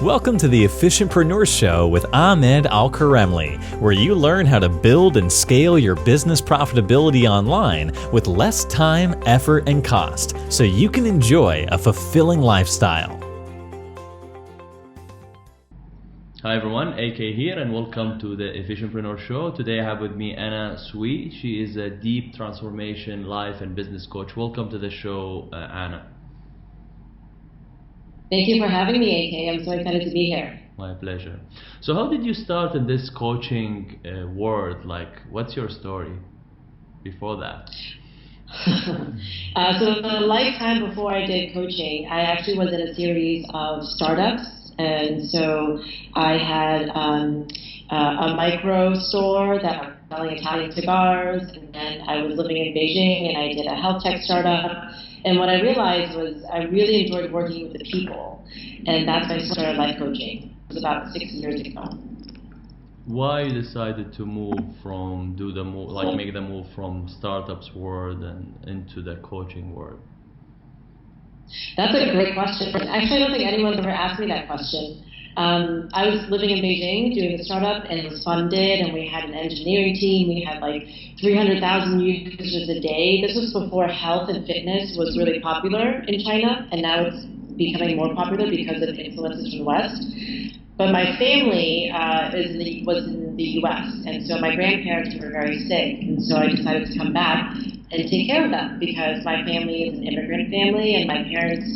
Welcome to the Efficientpreneur Show with Ahmed Al-Karemli, where you learn how to build and scale your business profitability online with less time, effort, and cost, so you can enjoy a fulfilling lifestyle. Hi everyone, AK here, and welcome to the Efficientpreneur Show. Today I have with me Tsui. She is a deep transformation life and business coach. Welcome to the show, Anna. Thank you for having me, AK. I'm so excited to be here. My pleasure. So how did you start in this coaching world? Like, what's your story before that? So the lifetime before I did coaching, I actually was in a series of startups. And so I had a micro store that was selling Italian cigars, and then I was living in Beijing and I did a health tech startup. And what I realized was I really enjoyed working with the people, and that's when I started life coaching. It was about 6 years ago. Why you decided to make the move from startups world and into the coaching world? That's a great question. Actually, I don't think anyone's ever asked me that question. I was living in Beijing doing a startup, and it was funded, and we had an engineering team. We had like 300,000 users a day. This was before health and fitness was really popular in China, and now it's becoming more popular because of influences from the West. But my family was in the U.S., and so my grandparents were very sick, and so I decided to come back and take care of them because my family is an immigrant family, and my parents,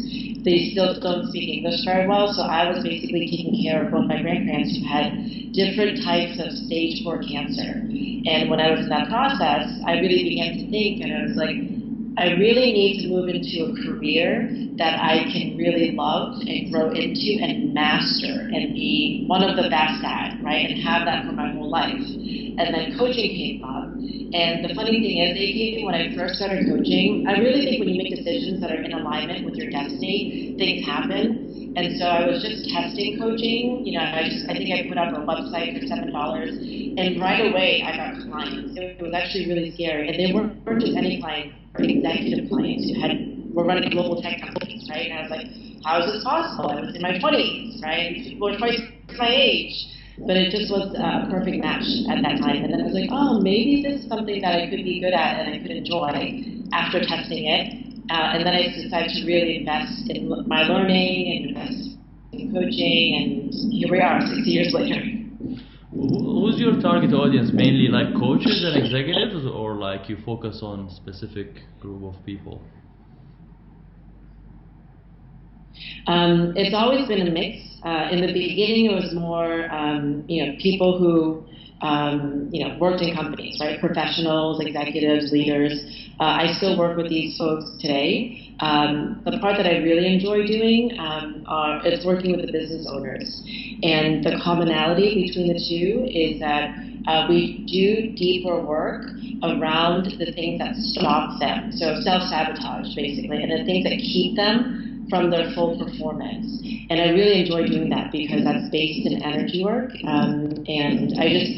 they still don't speak English very well, so I was basically taking care of both my grandparents who had different types of stage 4 cancer. And when I was in that process, I really began to think, and I was like, I really need to move into a career that I can really love and grow into and master and be one of the best at, right, and have that for my whole life. And then coaching came up. And the funny thing is, AK, when I first started coaching, I really think when you make decisions that are in alignment with your destiny, things happen. And so I was just testing coaching. You know, I think I put up a website for $7, and right away I got clients. It was actually really scary, and they weren't just any clients, they were executive clients who were running global tech companies, right? And I was like, how is this possible? I was in my 20s, right? These people are twice my age. But it just was a perfect match at that time. And then I was like, oh, maybe this is something that I could be good at and I could enjoy after testing it. And then I decided to really invest in my learning and invest in coaching. And here we are 6 years later. Who's your target audience? Mainly like coaches and executives, or like you focus on specific group of people? It's always been a mix. In the beginning, it was more, people who, worked in companies, right? Professionals, executives, leaders. I still work with these folks today. The part that I really enjoy doing is working with the business owners. And the commonality between the two is that we do deeper work around the things that stop them. So self-sabotage, basically, and the things that keep them from their full performance. And I really enjoy doing that because that's based in energy work. And I just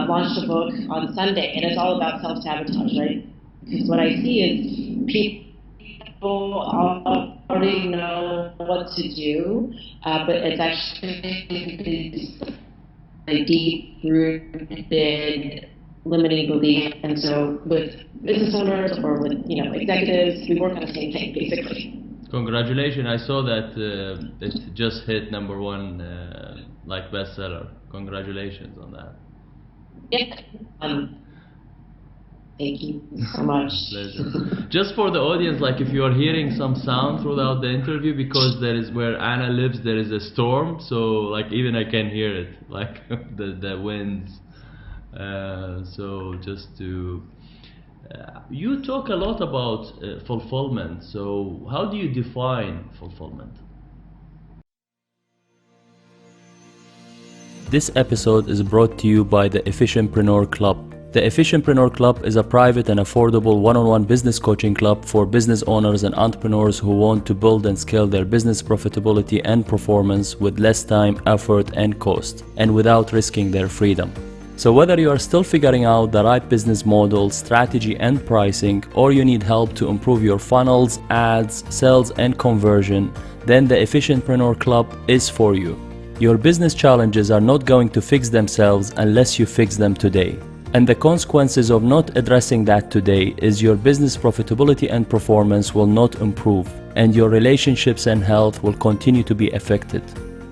launched a book on Sunday, and it's all about self-sabotage, right? Because what I see is people already know what to do, but it's actually a deep-rooted limiting belief. And so with business owners or with executives, we work on the same thing, basically. Congratulations! I saw that it just hit #1 bestseller. Congratulations on that. Yeah. Thank you so much. Pleasure. Just for the audience, like if you are hearing some sound throughout the interview, because there is where Anna lives, there is a storm, so like even I can hear it, like the winds. So just to. You talk a lot about fulfillment, so how do you define fulfillment? This episode is brought to you by the Efficientpreneur Club. The Efficientpreneur Club is a private and affordable one-on-one business coaching club for business owners and entrepreneurs who want to build and scale their business profitability and performance with less time, effort, and cost, and without risking their freedom. So whether you are still figuring out the right business model, strategy and pricing, or you need help to improve your funnels, ads, sales and conversion, then the Efficientpreneur Club is for you. Your business challenges are not going to fix themselves unless you fix them today. And the consequences of not addressing that today is your business profitability and performance will not improve, and your relationships and health will continue to be affected.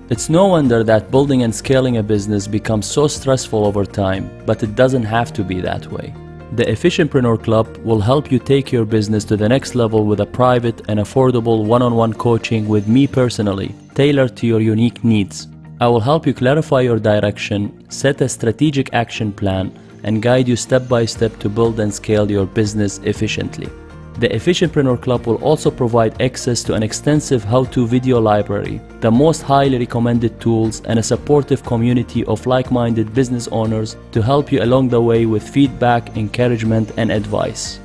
It's no wonder that building and scaling a business becomes so stressful over time, but it doesn't have to be that way. The Efficientpreneur Club will help you take your business to the next level with a private and affordable one-on-one coaching with me personally, tailored to your unique needs. I will help you clarify your direction, set a strategic action plan, and guide you step by step to build and scale your business efficiently. The Efficientpreneur Club will also provide access to an extensive how-to video library, the most highly recommended tools, and a supportive community of like-minded business owners to help you along the way with feedback, encouragement, and advice.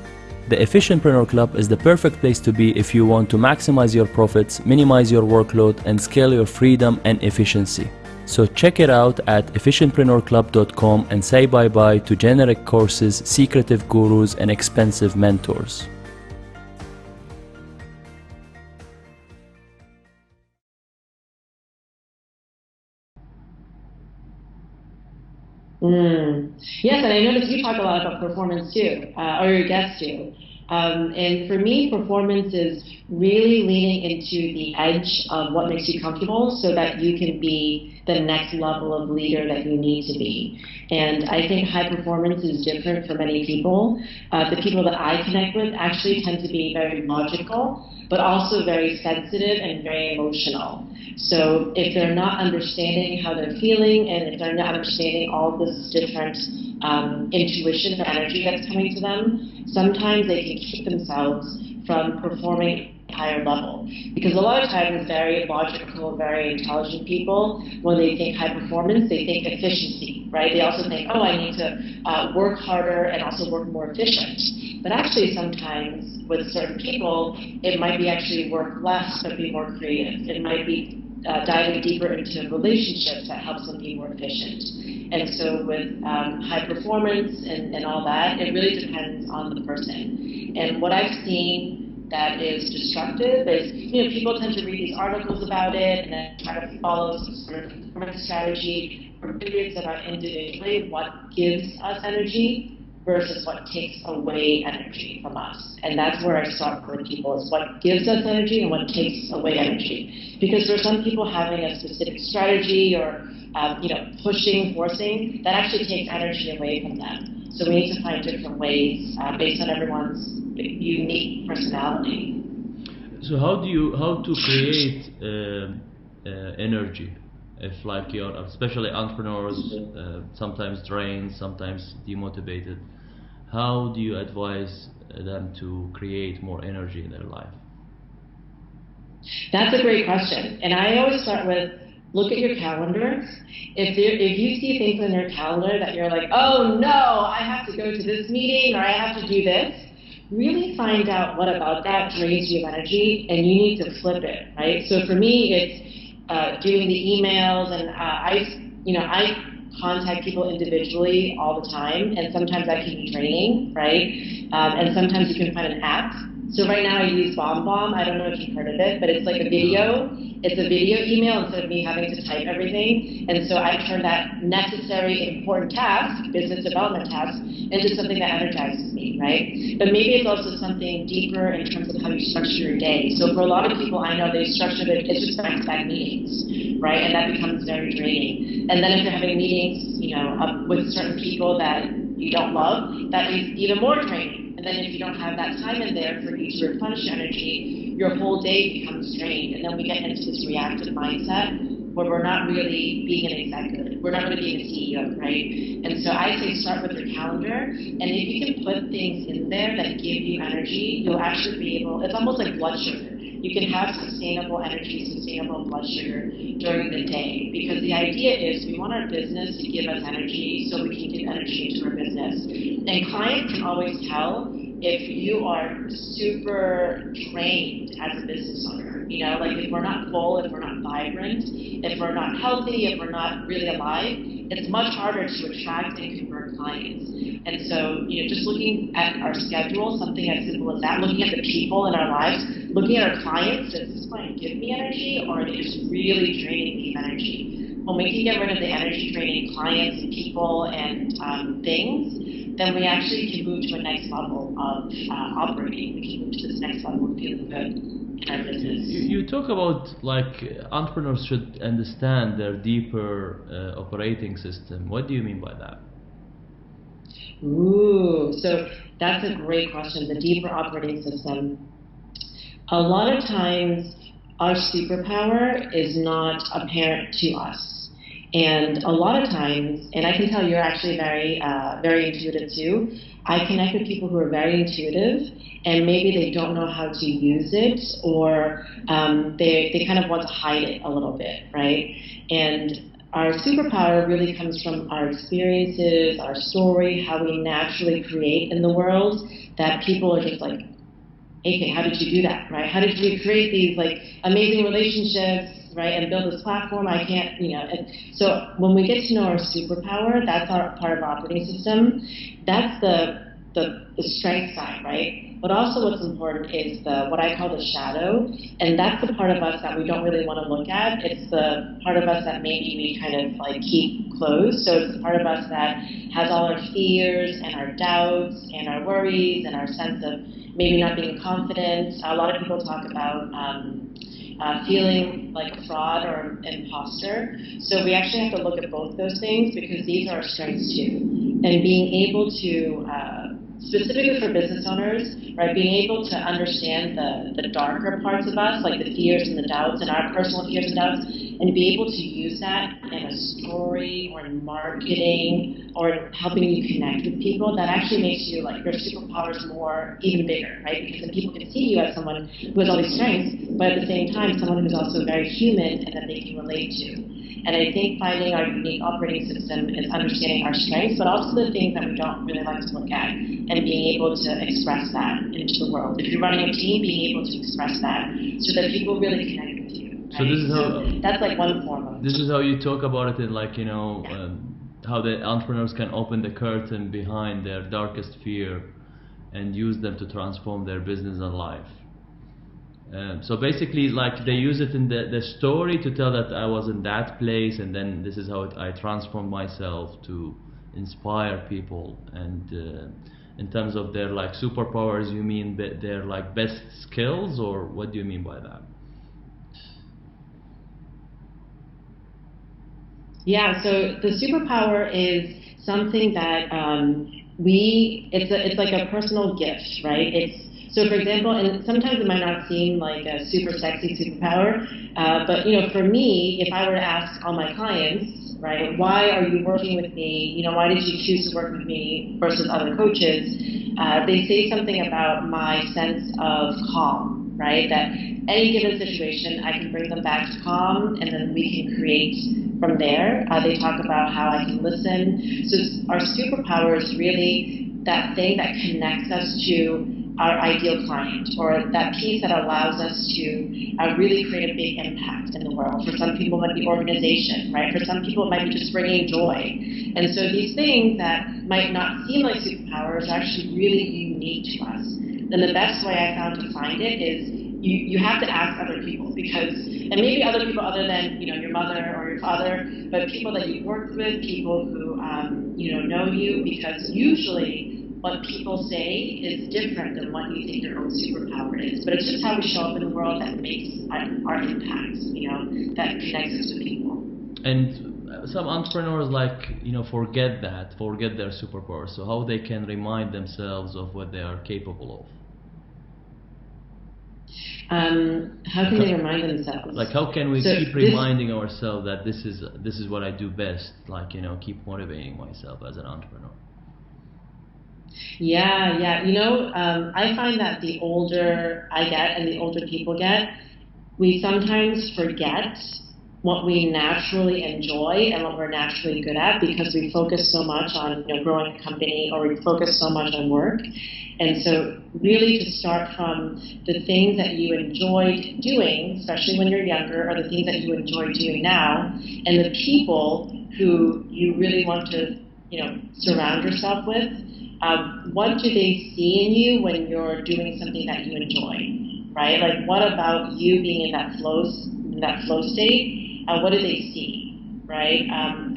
The Efficientpreneur Club is the perfect place to be if you want to maximize your profits, minimize your workload, and scale your freedom and efficiency. So check it out at efficientpreneurclub.com and say bye-bye to generic courses, secretive gurus, and expensive mentors. Yes, and I noticed you talk a lot about performance too, or your guests do. And for me, performance is really leaning into the edge of what makes you comfortable so that you can be the next level of leader that you need to be. And I think high performance is different for many people. The people that I connect with actually tend to be very logical, but also very sensitive and very emotional. So if they're not understanding how they're feeling, and if they're not understanding all this different intuition or energy that's coming to them, sometimes they can keep themselves from performing at a higher level. Because a lot of times very logical, very intelligent people, when they think high performance, they think efficiency, right? They also think, oh, I need to work harder and also work more efficient. But actually sometimes with certain people, it might be actually work less but be more creative. It might be diving deeper into relationships that helps them be more efficient. And so with high performance and all that, it really depends on the person. And what I've seen that is destructive is, people tend to read these articles about it and then try to follow some sort of performance strategy or figures about individually what gives us energy versus what takes away energy from us. And that's where I start with people, is what gives us energy and what takes away energy. Because for some people, having a specific strategy or pushing, forcing, that actually takes energy away from them. So we need to find different ways based on everyone's unique personality. So how to create energy? If like you're, especially entrepreneurs, sometimes drained, sometimes demotivated, how do you advise them to create more energy in their life? That's a great question. And I always start with, look at your calendar. If you see things in your calendar that you're like, oh no, I have to go to this meeting or I have to do this, really find out what about that drains you of energy, and you need to flip it, right? So for me, it's doing the emails, and I contact people individually all the time, and sometimes that can be draining, right? And sometimes you can find an app. So right now I use BombBomb. I don't know if you've heard of it, but it's like a video. It's a video email instead of me having to type everything. And so I turn that necessary, important task, business development task, into something that energizes me, right? But maybe it's also something deeper in terms of how you structure your day. So for a lot of people I know, they structure it, it's just back-to-back meetings, right? And that becomes very draining. And then if you're having meetings, with certain people that you don't love, that is even more draining. And then if you don't have that time in there for you to replenish energy, your whole day becomes drained. And then we get into this reactive mindset where we're not really being an executive. We're not really being a CEO, right? And so I say start with your calendar. And if you can put things in there that give you energy, you'll actually be able, it's almost like blood sugar. You can have sustainable energy, sustainable blood sugar during the day. Because the idea is we want our business to give us energy so we can give energy into our business. And clients can always tell if you are super drained as a business owner. Like if we're not full, if we're not vibrant, if we're not healthy, if we're not really alive, it's much harder to attract and convert clients. And so, just looking at our schedule, something as simple as that, looking at the people in our lives, looking at our clients, does this client give me energy or are they just really draining me of energy? when we can get rid of the energy draining clients and people and things, then we actually can move to a next level of operating. We can move to this next level of feeling good in our business. You talk about like entrepreneurs should understand their deeper operating system. What do you mean by that? Ooh, so that's a great question. The deeper operating system. A lot of times, our superpower is not apparent to us. And a lot of times, and I can tell you're actually very intuitive too. I connect with people who are very intuitive, and maybe they don't know how to use it, or they kind of want to hide it a little bit, right? And our superpower really comes from our experiences, our story, how we naturally create in the world, that people are just like, AK, how did you do that, right? How did you create these like amazing relationships, right, and build this platform? I can't, so when we get to know our superpower, that's our part of our operating system. That's the strength side, right? But also what's important is what I call the shadow, and that's the part of us that we don't really want to look at. It's the part of us that maybe we kind of like keep closed. So it's the part of us that has all our fears and our doubts and our worries and our sense of maybe not being confident. A lot of people talk about feeling like a fraud or an imposter. So we actually have to look at both those things, because these are our strengths too. And being able to, specifically for business owners, right, being able to understand the darker parts of us, like the fears and the doubts and our personal fears and doubts, and be able to use that in a story or in marketing or helping you connect with people, that actually makes you like your superpowers more even bigger, right? Because then people can see you as someone who has all these strengths, but at the same time someone who's also very human and that they can relate to. And I think finding our unique operating system is understanding our strengths, but also the things that we don't really like to look at, and being able to express that into the world. If you're running a team, being able to express that so that people really connect with you. Right? So this is how that's like one form of it. This is how you talk about it in like, how the entrepreneurs can open the curtain behind their darkest fear and use them to transform their business and life. So basically, like they use it in the story to tell that I was in that place, and then this is how I transformed myself to inspire people. And in terms of their like superpowers, you mean their like best skills, or what do you mean by that? Yeah, so the superpower is something that it's like a personal gift, right? So for example, and sometimes it might not seem like a super sexy superpower, but for me, if I were to ask all my clients, right, why are you working with me? Why did you choose to work with me versus other coaches? They say something about my sense of calm, right? That any given situation, I can bring them back to calm, and then we can create from there. They talk about how I can listen. So our superpower is really that thing that connects us to our ideal client, or that piece that allows us to really create a big impact in the world. For some people it might be organization, right? For some people it might be just bringing joy. And so these things that might not seem like superpowers are actually really unique to us. And the best way I found to find it is you have to ask other people, because, and maybe other people other than your mother or your father, but people that you've worked with, people who know you, because usually what people say is different than what you think your own superpower is. But it's just how we show up in the world that makes our impact, that connects us with people. And some entrepreneurs forget their superpower. So how they can remind themselves of what they are capable of? How can they remind themselves? Like how can we keep reminding ourselves that this is what I do best? Keep motivating myself as an entrepreneur. Yeah. I find that the older I get and the older people get, we sometimes forget what we naturally enjoy and what we're naturally good at, because we focus so much on growing a company, or we focus so much on work. And so really to start from the things that you enjoyed doing, especially when you're younger, or the things that you enjoy doing now, and the people who you really want to surround yourself with. What do they see in you when you're doing something that you enjoy, right? Like what about you being in that flow state? What do they see? right?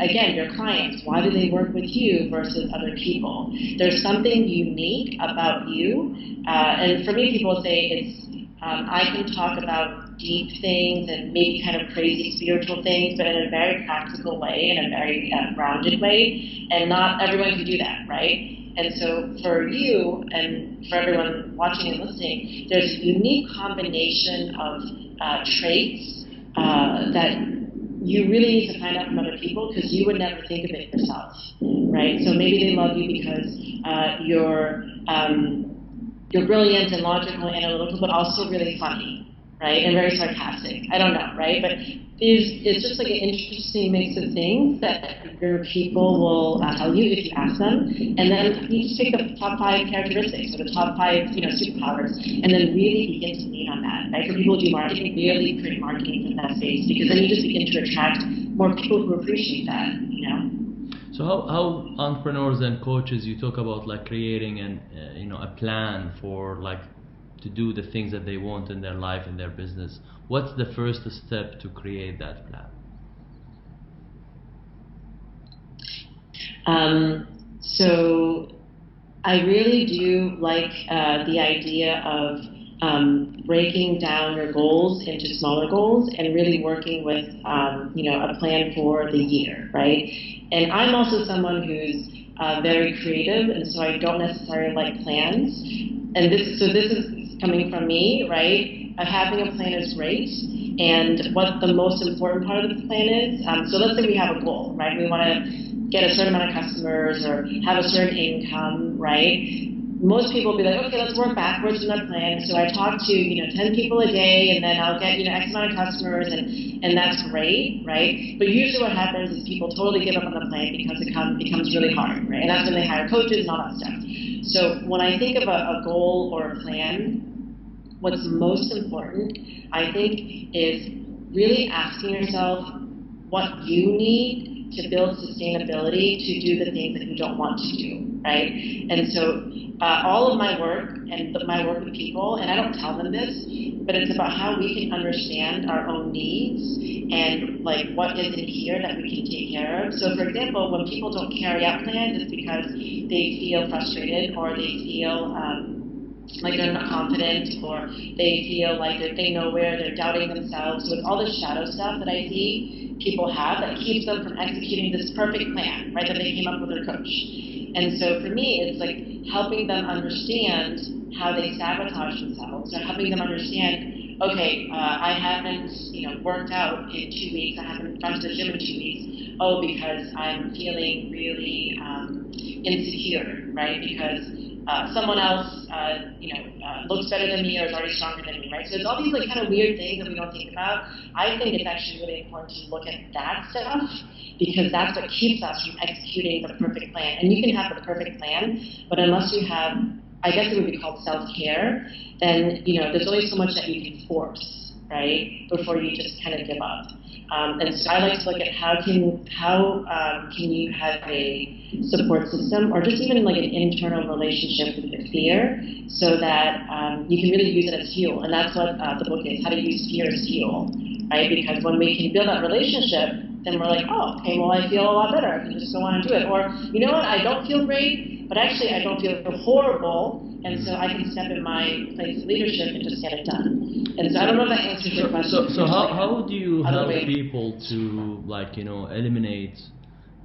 Again, your clients, why do they work with you versus other people? There's something unique about you. And for me, people say I can talk about deep things and maybe kind of crazy spiritual things, but in a very practical way, in a very grounded way. And not everyone can do that, right? And so for you and for everyone watching and listening, there's a unique combination of traits that you really need to find out from other people because you would never think of it yourself, right? So maybe they love you because you're brilliant and logical and analytical, but also really funny, right? And very sarcastic. I don't know, right? But it's just like an interesting mix of things that your people will tell you if you ask them. And then you just pick the top 5 characteristics or the top 5, superpowers, and then really begin to lean on that, right? For people who do marketing, really create marketing in that space because then you just begin to attract more people who appreciate that. So how entrepreneurs and coaches, you talk about like creating a plan for like to do the things that they want in their life and their business. What's the first step to create that plan? So I really do like the idea of breaking down your goals into smaller goals and really working with a plan for the year, right? And I'm also someone who's very creative, and so I don't necessarily like plans. And this is coming from me, right? Having a plan is great, and what the most important part of the plan is. So let's say we have a goal, right? We want to get a certain amount of customers or have a certain income, right? Most people will be like, okay, let's work backwards from that plan. So I talk to 10 people a day, and then I'll get X amount of customers, and that's great, right? But usually what happens is people totally give up on the plan because it becomes really hard, right? And that's when they hire coaches and all that stuff. So when I think of a goal or a plan, what's most important, I think, is really asking yourself what you need to build sustainability to do the things that you don't want to do, right? And so all of my work and my work with people, and I don't tell them this, but it's about how we can understand our own needs and like what isn't here that we can take care of. So for example, when people don't carry out plans, it's because they feel frustrated or they feel like they're not confident, or they feel like they're nowhere, they're doubting themselves. So it's all the shadow stuff that I see people have that keeps them from executing this perfect plan, right, that they came up with their coach. And so for me, it's like helping them understand how they sabotage themselves, or helping them understand, okay, I haven't worked out in 2 weeks, I haven't gone to the gym in 2 weeks, because I'm feeling really insecure, right, because someone else, looks better than me or is already stronger than me, right? So it's all these like kind of weird things that we don't think about. I think it's actually really important to look at that stuff because that's what keeps us from executing the perfect plan. And you can have the perfect plan, but unless you have, I guess it would be called self-care, then there's only so much that you can force, right? Before you just kind of give up. And so I like to look at how can you have a support system or just even like an internal relationship with your fear so that you can really use it as fuel. And that's what the book is, how to use fear as fuel, right? Because when we can build that relationship, then we're like, oh, okay, well, I feel a lot better. I can just go on and do it. Or, you know what, I don't feel great, but actually I don't feel horrible, and so I can step in my place of leadership and just get it done. And so I don't know if that answers your question. So how do you help people to eliminate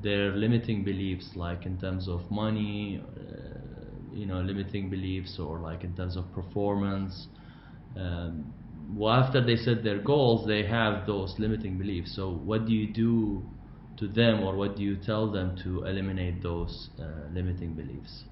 their limiting beliefs, like in terms of money, limiting beliefs, or like in terms of performance? Well, after they set their goals, they have those limiting beliefs. So what do you do to them, or what do you tell them to eliminate those limiting beliefs?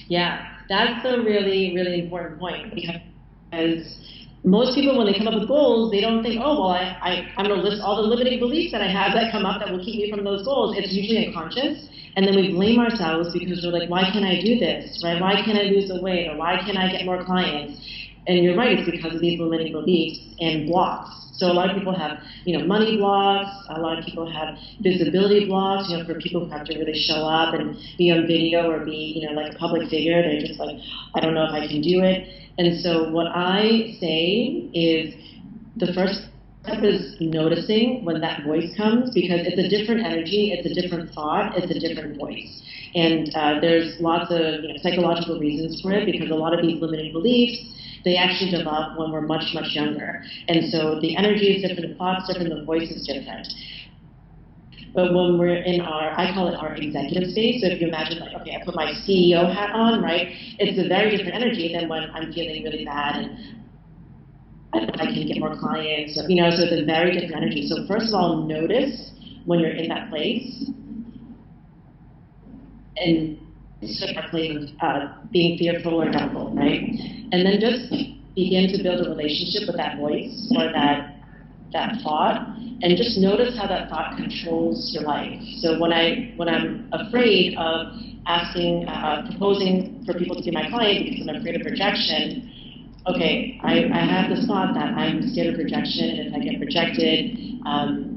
Yeah, that's a really, really important point because most people, when they come up with goals, they don't think, oh, well, I'm going to list all the limiting beliefs that I have that come up that will keep me from those goals. It's usually unconscious. And then we blame ourselves because we're like, why can't I do this, right? Why can't I lose the weight, or why can't I get more clients? And you're right, it's because of these limiting beliefs and blocks. So a lot of people have, money blocks. A lot of people have visibility blocks. For people who have to really show up and be on video or be, like a public figure. They're just like, I don't know if I can do it. And so what I say is the first step is noticing when that voice comes, because it's a different energy, it's a different thought, it's a different voice. And there's lots of psychological reasons for it, because a lot of these limiting beliefs, they actually develop when we're much, much younger. And so the energy is different, the thought's different, the voice is different. But when we're in I call it our executive space, so if you imagine, like, okay, I put my CEO hat on, right, it's a very different energy than when I'm feeling really bad and I can get more clients, so it's a very different energy. So first of all, notice when you're in that place, and it's like a place of being fearful or doubtful, right? And then just begin to build a relationship with that voice or that thought, and just notice how that thought controls your life. So when I'm afraid of proposing for people to be my client because I'm afraid of rejection, okay, I have this thought that I'm scared of rejection, and if I get rejected,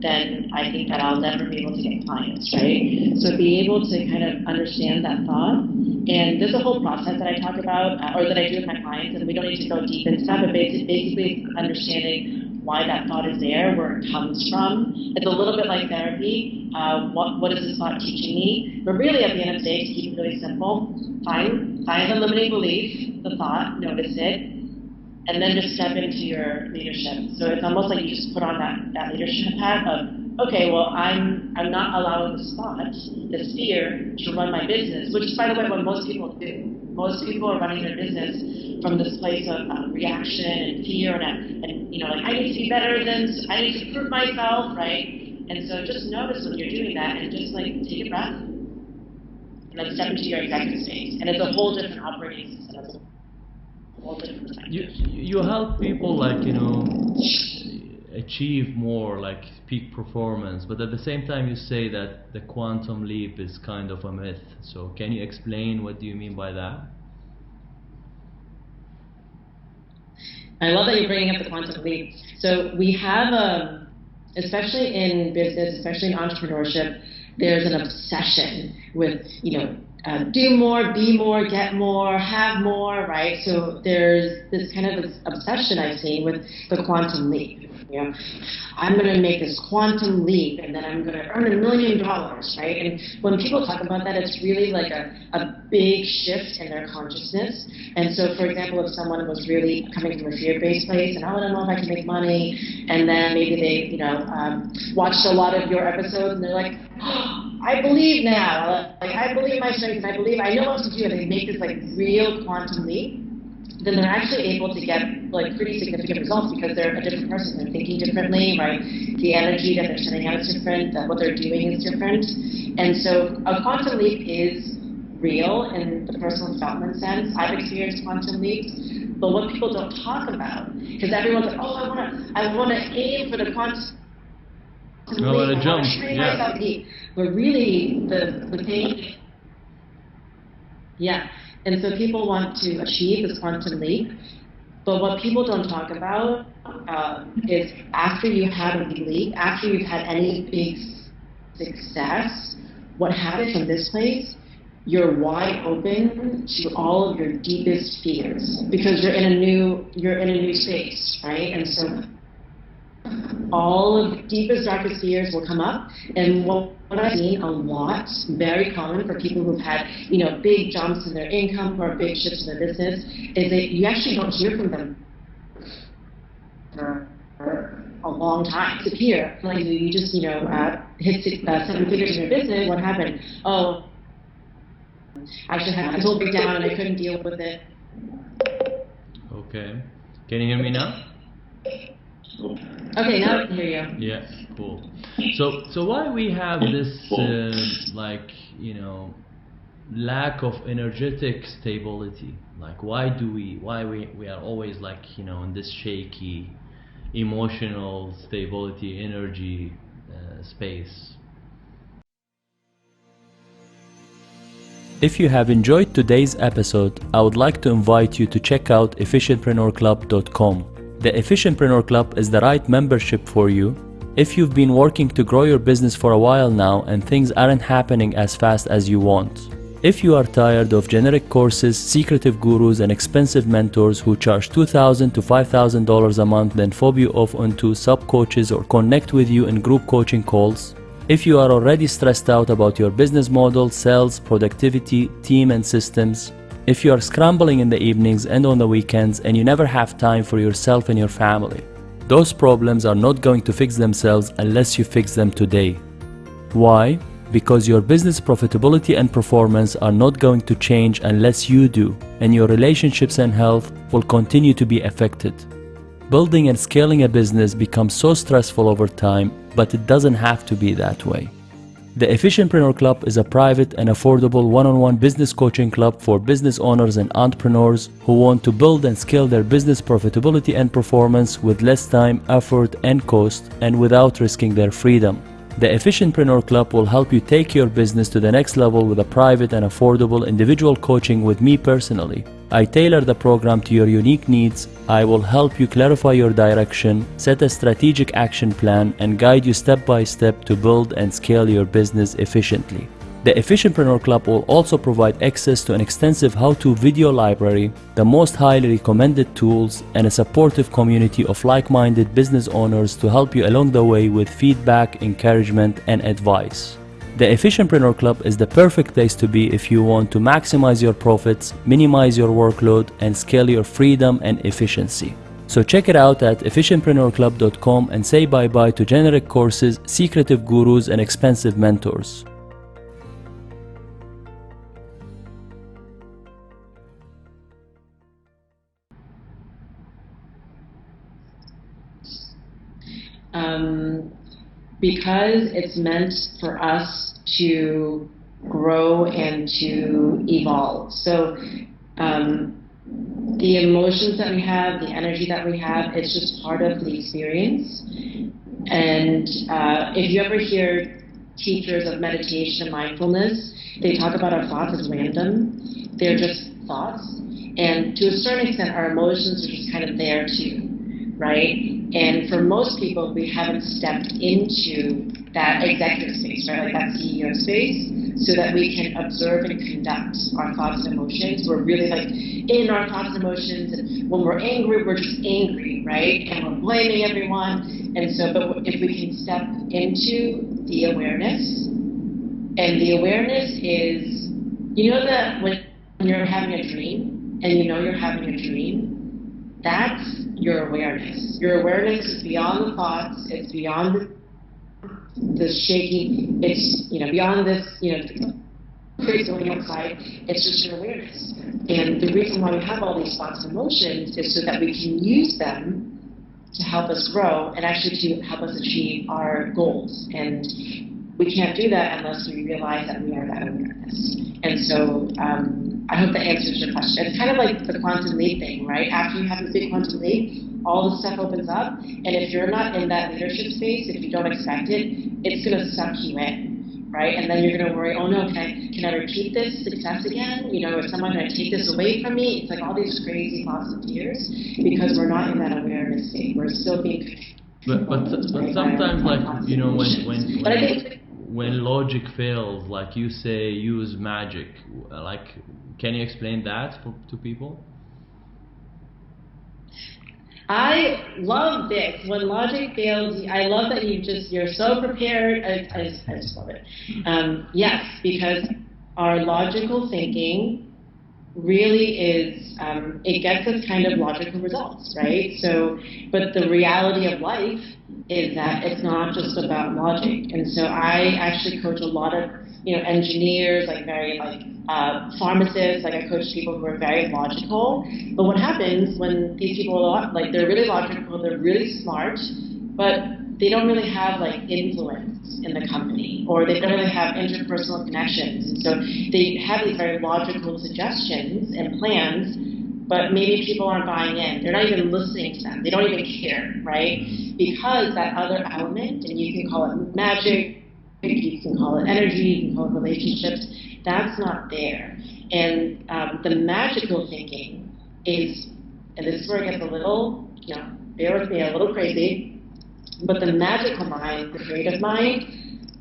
then I think that I'll never be able to get clients, right? So be able to kind of understand that thought. And there's a whole process that I talk about, or that I do with my clients, and we don't need to go deep into that, but basically understanding why that thought is there, where it comes from. It's a little bit like therapy. What is this thought teaching me? But really, at the end of the day, to keep it really simple, find the limiting belief, the thought, notice it, and then just step into your leadership. So it's almost like you just put on that leadership hat of, okay, well, I'm not allowing this thought, this fear, to run my business, which is, by the way, what most people do. Most people are running their business from this place of reaction and fear and like, I need to be better than, I need to prove myself, right? And so just notice when you're doing that and just like take a breath and then step into your executive space. And it's a whole different operating system. It's a whole different perspective. You help people achieve more, like peak performance, but at the same time you say that the quantum leap is kind of a myth. So can you explain what do you mean by that? I love that you're bringing up the quantum leap. So we have, especially in business, especially in entrepreneurship, there's an obsession with, do more, be more, get more, have more, right? So there's this kind of obsession I've seen with the quantum leap. I'm going to make this quantum leap, and then I'm going to earn $1 million, right? And when people talk about that, it's really like a big shift in their consciousness. And so, for example, if someone was really coming from a fear-based place, and I don't know if I can make money, and then maybe they, watched a lot of your episodes, and they're like, oh, I believe now, like I believe my strengths, and I know what to do, and they make this like real quantum leap, then they're actually able to get like pretty significant results because they're a different person. They're thinking differently, right? The energy that they're sending out is different, that what they're doing is different. And so a quantum leap is real in the personal development sense. I've experienced quantum leaps, but what people don't talk about, because everyone's like, oh, I want to aim for the quantum leap. I want to jump, yeah. But really, the thing, yeah. And so people want to achieve this quantum leap, but what people don't talk about is after you have a big leap, after you've had any big success, what happens from this place, you're wide open to all of your deepest fears because you're in a new space, right? And so all of the deepest, darkest fears will come up, and what I've seen a lot, very common for people who've had, big jumps in their income or big shifts in their business, is that you actually don't hear from them for a long time. Disappear. Like you just, hit 7 figures in your business. What happened? Oh, I actually had a mental breakdown and I couldn't deal with it. Okay. Can you hear me now? Okay, now I can hear you. Yeah, cool. So why we have this lack of energetic stability? Like why we are always in this shaky emotional stability energy space? If you have enjoyed today's episode, I would like to invite you to check out efficientpreneurclub.com. The Efficientpreneur Club is the right membership for you if you've been working to grow your business for a while now and things aren't happening as fast as you want. If you are tired of generic courses, secretive gurus, and expensive mentors who charge $2,000 to $5,000 a month, then fob you off onto sub-coaches or connect with you in group coaching calls. If you are already stressed out about your business model, sales, productivity, team, and systems. If you are scrambling in the evenings and on the weekends and you never have time for yourself and your family. Those problems are not going to fix themselves unless you fix them today. Why? Because your business profitability and performance are not going to change unless you do, and your relationships and health will continue to be affected. Building and scaling a business becomes so stressful over time, but it doesn't have to be that way. The Efficientpreneur Club is a private and affordable one-on-one business coaching club for business owners and entrepreneurs who want to build and scale their business profitability and performance with less time, effort, and cost, and without risking their freedom. The Efficientpreneur Club will help you take your business to the next level with a private and affordable individual coaching with me personally. I tailor the program to your unique needs. I will help you clarify your direction, set a strategic action plan, and guide you step by step to build and scale your business efficiently. The Efficientpreneur Club will also provide access to an extensive how-to video library, the most highly recommended tools, and a supportive community of like-minded business owners to help you along the way with feedback, encouragement, and advice. The Efficientpreneur Club is the perfect place to be if you want to maximize your profits, minimize your workload, and scale your freedom and efficiency. So check it out at efficientpreneurclub.com and say bye-bye to generic courses, secretive gurus, and expensive mentors. Because it's meant for us to grow and to evolve. So the emotions that we have, the energy that we have, it's just part of the experience. And if you ever hear teachers of meditation and mindfulness, they talk about our thoughts as random. They're just thoughts. And to a certain extent, our emotions are just kind of there too, right? And for most people, we haven't stepped into that executive space, right, like that CEO space, so that we can observe and conduct our thoughts and emotions. We're really like in our thoughts and emotions, and when we're angry, we're just angry, right? And we're blaming everyone. And so, but if we can step into the awareness, and the awareness is, you know that when you're having a dream, and you know you're having a dream, that's your awareness. Your awareness is beyond the thoughts, it's beyond the shaking, it's beyond this, crazy going outside, it's just your awareness. And the reason why we have all these thoughts and emotions is so that we can use them to help us grow and actually to help us achieve our goals. And we can't do that unless we realize that we are that awareness. And so I hope that answers your question. It's kind of like the quantum leap thing, right? After you have this big quantum leap, all the stuff opens up, and if you're not in that leadership space, if you don't expect it, it's going to suck you in, right? And then you're going to worry, oh no, can I repeat this success again? Is someone going to take this away from me? It's like all these crazy thoughts and fears because we're not in that awareness state. We're still being But sometimes, like, when logic fails, like you say, use magic. Like, can you explain that to people? I love this. When logic fails, I love that you're so prepared. I just love it. Yes, because our logical thinking really is, it gets us kind of logical results, right? So, but the reality of life is that it's not just about logic. And so I actually coach a lot of, engineers, like very pharmacists, like I coach people who are very logical. But what happens when these people are they're really logical, they're really smart, but they don't really have influence in the company, or they don't really have interpersonal connections. And so they have these very logical suggestions and plans, but maybe people aren't buying in. They're not even listening to them. They don't even care, right? Because that other element, and you can call it magic, you can call it energy, you can call it relationships, that's not there. And the magical thinking is, and this is where it gets a little, bear with me, a little crazy, but the magical mind, the creative mind,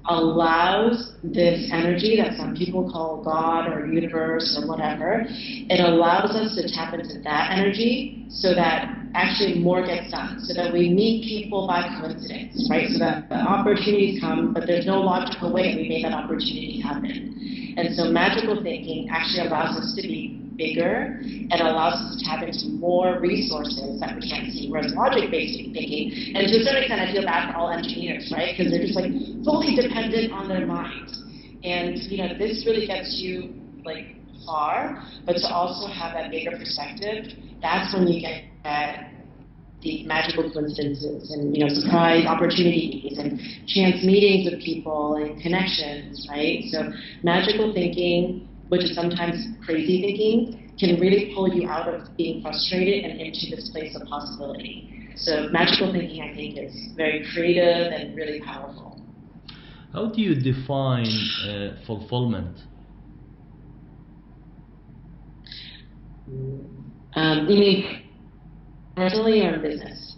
allows this energy that some people call God or universe or whatever, it allows us to tap into that energy so that actually more gets done, so that we meet people by coincidence, right? So that the opportunities come, but there's no logical way we made that opportunity happen. And so magical thinking actually allows us to be bigger and allows us to tap into more resources that we can't see. Whereas logic-based thinking, and to a certain extent I feel bad for all engineers, right? Because they're just like fully dependent on their minds. And this really gets you like far, but to also have that bigger perspective, that's when you get the magical coincidences and surprise opportunities and chance meetings with people and connections, right? So magical thinking, which is sometimes crazy thinking, can really pull you out of being frustrated and into this place of possibility. So magical thinking, I think, is very creative and really powerful. How do you define fulfillment? You mean personally or in business,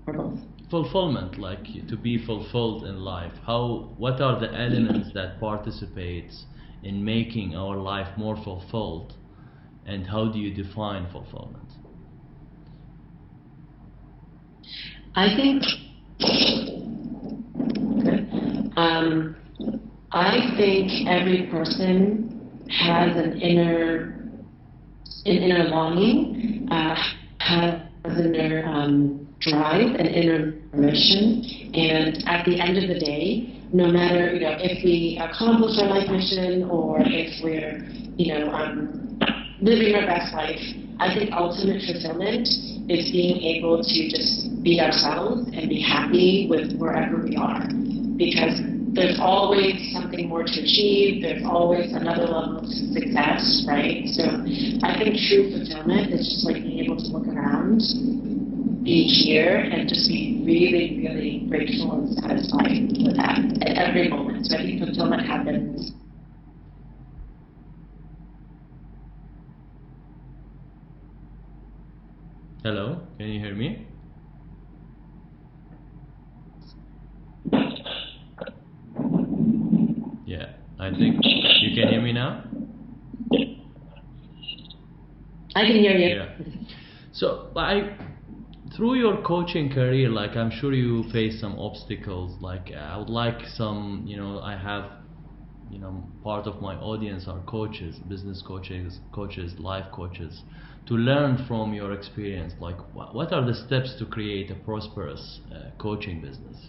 or both? Fulfillment, like to be fulfilled in life. What are the elements that participates in making our life more fulfilled, and how do you define fulfillment? I think I think every person has an inner longing, has an inner drive, an inner mission, and at the end of the day, no matter if we accomplish our life mission or if we're living our best life, I think ultimate fulfillment is being able to just be ourselves and be happy with wherever we are, because there's always something more to achieve, there's always another level of success, right? So I think true fulfillment is just like being able to look around each year and just be really, really grateful and satisfied with that at every moment. So I think fulfillment happens. Hello, can you hear me? Yeah, I think you can hear me now? I can hear you. Yeah. So through your coaching career, like I'm sure you face some obstacles. Like I would like some, I have, part of my audience are coaches, business coaches, life coaches, to learn from your experience. Like what are the steps to create a prosperous coaching business?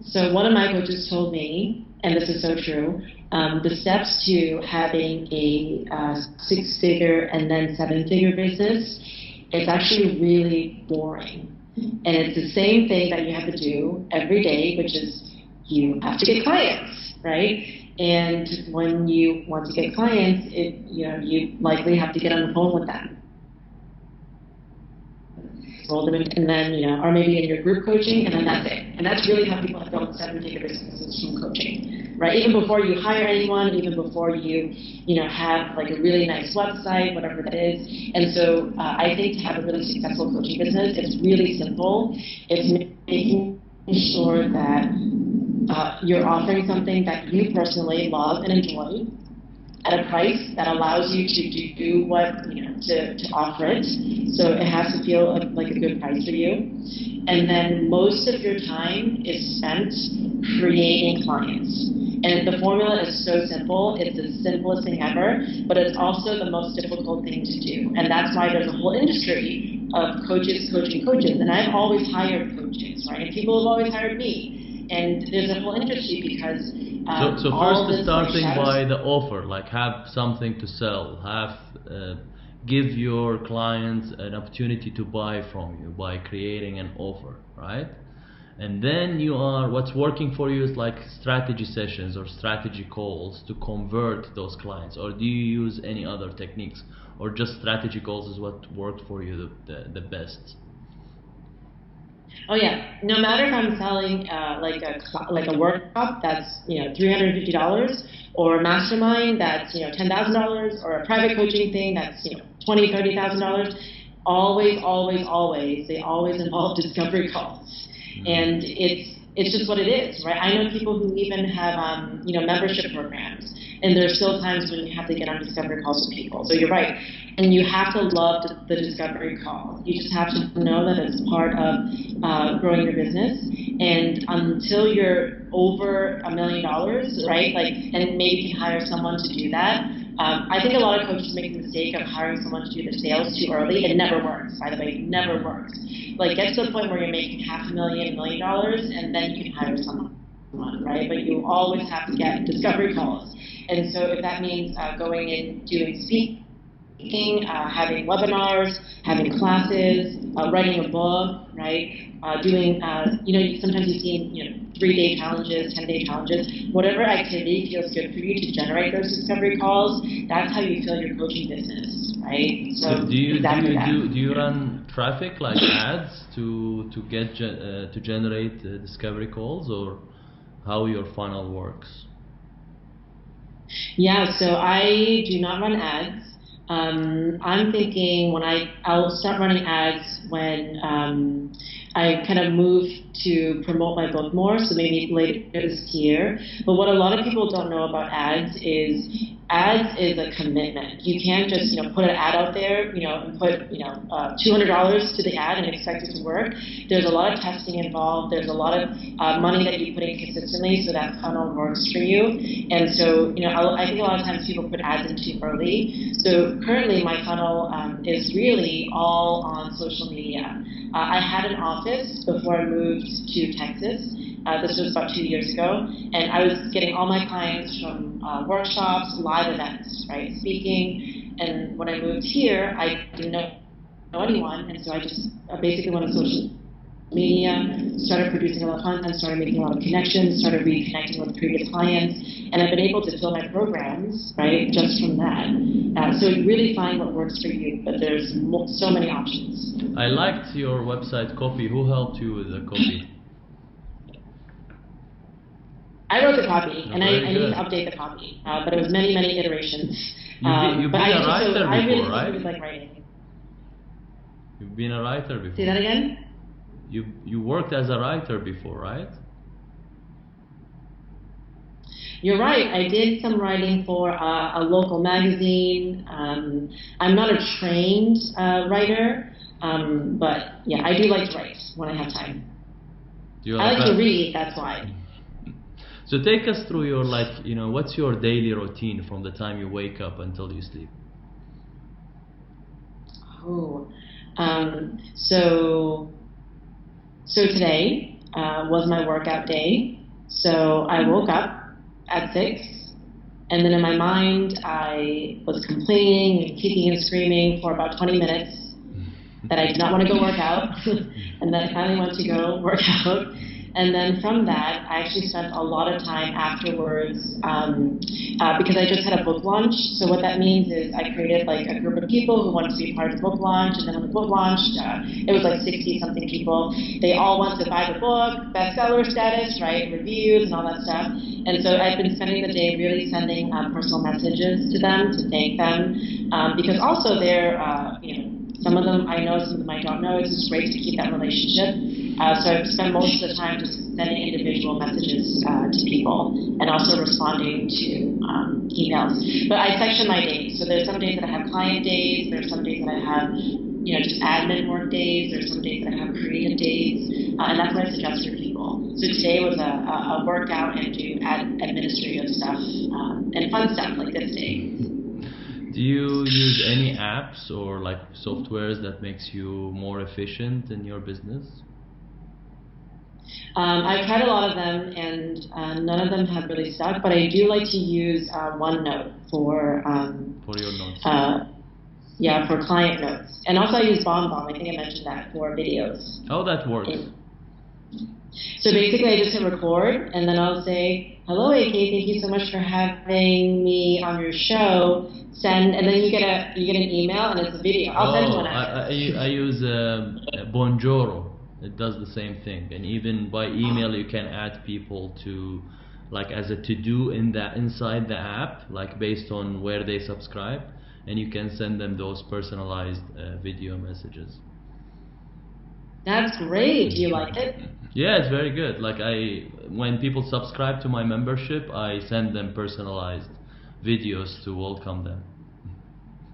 So one of my coaches told me, and this is so true, the steps to having a 6-figure and then 7-figure business, it's actually really boring. And it's the same thing that you have to do every day, which is you have to get clients, right? And when you want to get clients, you likely have to get on the phone with them. And then, or maybe in your group coaching, and then that's it. And that's really how people have built 7-figure businesses through coaching, right? Even before you hire anyone, even before you, have like a really nice website, whatever that is. And so I think to have a really successful coaching business, it's really simple. It's making sure that you're offering something that you personally love and enjoy at a price that allows you to do what, to offer it. So it has to feel like a good price for you. And then most of your time is spent creating clients. And the formula is so simple. It's the simplest thing ever, but it's also the most difficult thing to do. And that's why there's a whole industry of coaches coaching coaches. And I've always hired coaches, right? And people have always hired me. And there's a whole industry because so first starting by the offer, like have something to sell, give your clients an opportunity to buy from you by creating an offer, right? And then what's working for you is like strategy sessions or strategy calls to convert those clients. Or do you use any other techniques, or just strategy calls is what worked for you the best? Oh yeah, no matter if I'm selling like a workshop that's $350, or a mastermind that's $10,000, or a private coaching thing that's $20,000, $30,000. always, they always involve discovery calls. And it's just what it is, right? I know people who even have, membership programs, and there's still times when you have to get on discovery calls with people. So you're right. And you have to love the discovery call. You just have to know that it's part of growing your business. And until you're over $1 million, right? And maybe you can hire someone to do that. I think a lot of coaches make the mistake of hiring someone to do the sales too early. It never works, by the way. It never works. Get to the point where you're making $500,000, $1 million, and then you can hire someone, right? But you always have to get discovery calls. And so if that means going and doing speaking, having webinars, having classes, writing a book, right? Doing, sometimes you've seen, 3-day challenges, 10-day challenges, whatever activity feels good for you to generate those discovery calls, that's how you fill your coaching business, right? So do you run traffic like ads to generate discovery calls, or how your funnel works? Yeah, so I do not run ads. I'm thinking I'll start running ads when I kind of move to promote my book more, so maybe later this year. But what a lot of people don't know about ads is a commitment. You can't just put an ad out there, and put $200 to the ad and expect it to work. There's a lot of testing involved. There's a lot of money that you put in consistently so that funnel works for you. And so I think a lot of times people put ads in too early. So currently my funnel is really all on social media. I had an office before I moved to Texas. This was about 2 years ago, and I was getting all my clients from workshops, live events, right, speaking. And when I moved here, I didn't know anyone, and so I just basically went on social media, started producing a lot of content, started making a lot of connections, started reconnecting with previous clients, and I've been able to fill my programs, right, just from that. So you really find what works for you, but there's so many options. I liked your website copy. Who helped you with the copy? I wrote the copy, and I need to update the copy, but it was many iterations. You've been a writer before, I really right? like writing. You've been a writer before. Say that again? You worked as a writer before, right? You're right. I did some writing for a local magazine. I'm not a trained writer, but yeah, I do like to write when I have time. I like to read, that's why. So take us through your, what's your daily routine from the time you wake up until you sleep? So today was my workout day. So I woke up at 6, and then in my mind I was complaining and kicking and screaming for about 20 minutes that I did not want to go work out, and then I finally went to go work out. And then from that, I actually spent a lot of time afterwards because I just had a book launch. So what that means is I created a group of people who wanted to be part of the book launch. And then when the book launched, it was 60-something people. They all wanted to buy the book, bestseller status, right, reviews and all that stuff. And so I've been spending the day really sending personal messages to them to thank them because also they're, some of them I know, some of them I don't know. It's just great to keep that relationship. So I've spent most of the time just sending individual messages to people and also responding to emails. But I section my days. So there's some days that I have client days. There's some days that I have, just admin work days. There's some days that I have creative days. And that's what I suggest for people. So today was a workout and do administrative stuff and fun stuff like this day. Do you use any apps or softwares that makes you more efficient in your business? I've tried a lot of them, and none of them have really stuck. But I do like to use OneNote for your notes. For client notes, and also I use BombBomb. I think I mentioned that for videos. How that works? So basically, I just hit record, and then I'll say, "Hello, AK. Thank you so much for having me on your show. Send," and then you get an email, and it's a video. I'll send one after. I use Bonjoro. It does the same thing, and even by email you can add people to, as a to-do inside the app, based on where they subscribe. and you can send them those personalized video messages. That's great. Do you like it? Yeah, it's very good. Like when people subscribe to my membership, I send them personalized videos to welcome them.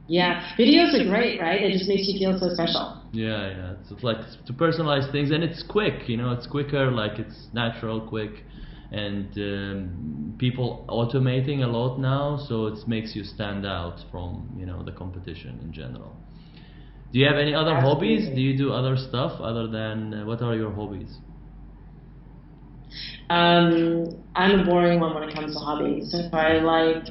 Yeah, videos are great, right? It just makes you feel so special. Yeah. It's like to personalize things, and it's quick. It's quicker. Like it's natural, quick, and people automating a lot now, so it makes you stand out from the competition in general. Do you have any other hobbies? Do you do other stuff other than what are your hobbies? I'm a boring one when it comes to hobbies. So I like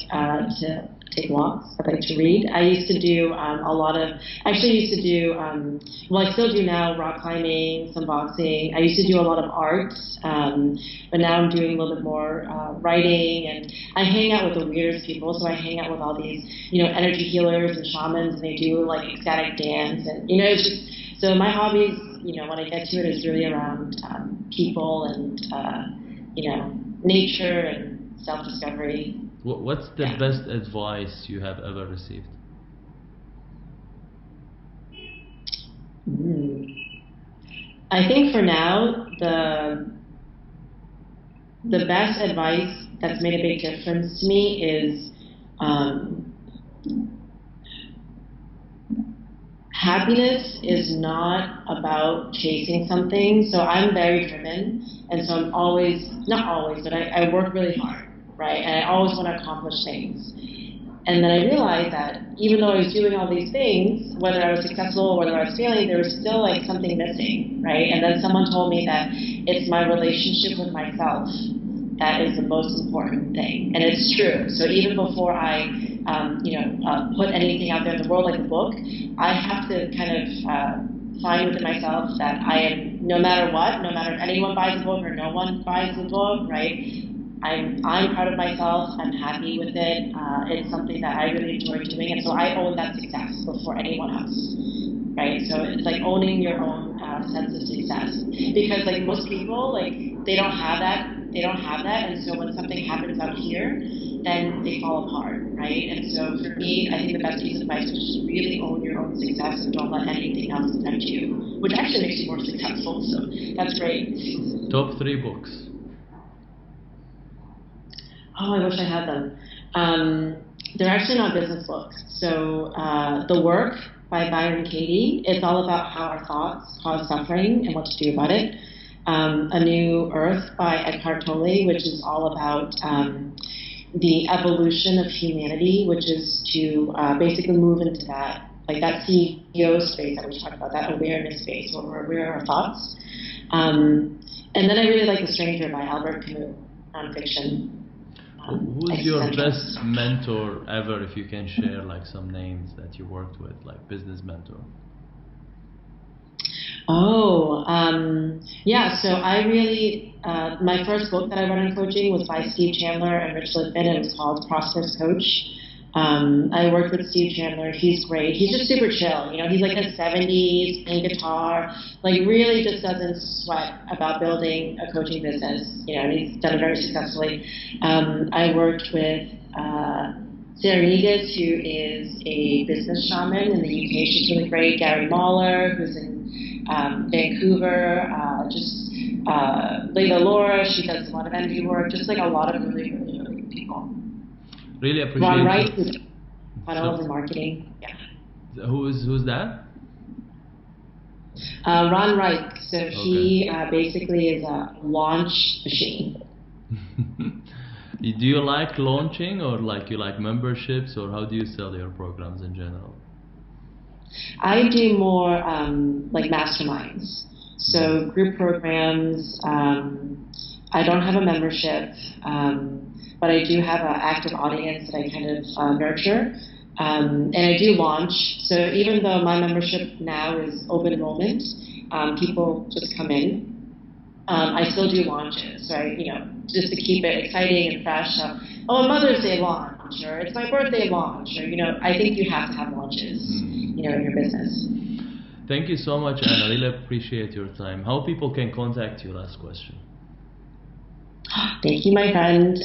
to take walks. I like to read. I used to do actually used to do, well, I still do now, rock climbing, some boxing. I used to do a lot of art, but now I'm doing a little bit more writing, and I hang out with the weirdest people. So I hang out with all these, energy healers and shamans, and they do like ecstatic dance, and it's just, so my hobbies, when I get to it, is really around people and nature and self-discovery. What's the best advice you have ever received? I think for now, the best advice that's made a big difference to me is happiness is not about chasing something. So I'm very driven, and so I'm always, not always, but I work really hard, right? And I always want to accomplish things. And then I realized that even though I was doing all these things, whether I was successful or whether I was failing, there was still like something missing, right? And then someone told me that it's my relationship with myself that is the most important thing. And it's true. So even before I put anything out there in the world, like a book, I have to kind of find within myself that I am, no matter what, no matter if anyone buys a book or no one buys the book, right? I'm proud of myself. I'm happy with it. It's something that I really enjoy doing, and so I own that success before anyone else, right? So it's like owning your own sense of success, because like most people, like they don't have that, and so when something happens out here, then they fall apart, right? And so for me, I think the best piece of advice is just really own your own success and don't let anything else affect you, which actually makes you more successful. So that's great. Top 3 books. Oh, I wish I had them. They're actually not business books. So The Work by Byron Katie, it's all about how our thoughts cause suffering and what to do about it. A New Earth by Eckhart Tolle, which is all about the evolution of humanity, which is to basically move into that, like that CEO space that we talked about, that awareness space where we're aware of our thoughts. And then I really like The Stranger by Albert Camus, nonfiction. Who's your best mentor ever, if you can share like some names that you worked with, like business mentor? Yeah, so I really, my first book that I read on coaching was by Steve Chandler and Rich Litvin, and it was called Prosperous Coach. I worked with Steve Chandler. He's great. He's just super chill. He's like in his 70s, playing guitar, like really just doesn't sweat about building a coaching business. And he's done it very successfully. I worked with Sarah Negus, who is a business shaman in the UK. She's really great. Gary Mahler, who's in Vancouver. Layla Laura, she does a lot of energy work. Just like a lot of really, really, really good people. Really appreciate Ron Wright, it. who's on all the marketing. Yeah. Who's that? Ron Wright. So he basically is a launch machine. Do you like launching, or like you like memberships, or how do you sell your programs in general? I do more like masterminds. So group programs. I don't have a membership. But I do have an active audience that I kind of nurture. And I do launch. So even though my membership now is open enrollment, people just come in. I still do launches, right? Just to keep it exciting and fresh. So, a Mother's Day launch, or it's my birthday launch, or I think you have to have launches, in your business. Thank you so much, Anna. I really appreciate your time. How people can contact you? Last question. Thank you, my friend.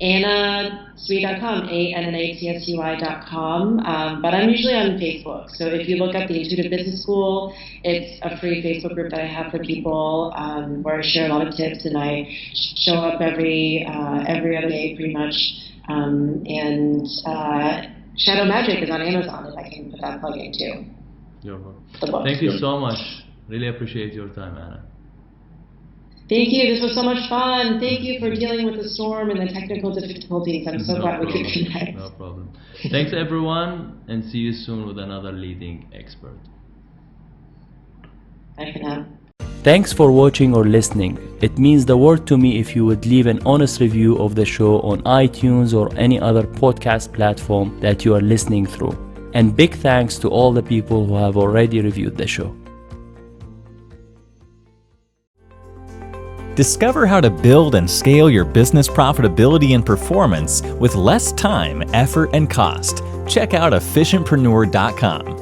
AnnaTsui.com, ANNATSUI.com. But I'm usually on Facebook. So if you look up the Intuitive Business School, it's a free Facebook group that I have for people where I share a lot of tips, and I show up every other day pretty much. Shadow Magic is on Amazon, if I can put that plug in too. You're welcome. Thank you so much. Really appreciate your time, Anna. Thank you. This was so much fun. Thank you for dealing with the storm and the technical difficulties. I'm so glad we could connect. No problem. Thanks, everyone, and see you soon with another leading expert. Bye for now. Thanks for watching or listening. It means the world to me if you would leave an honest review of the show on iTunes or any other podcast platform that you are listening through. And big thanks to all the people who have already reviewed the show. Discover how to build and scale your business profitability and performance with less time, effort, and cost. Check out efficientpreneur.com.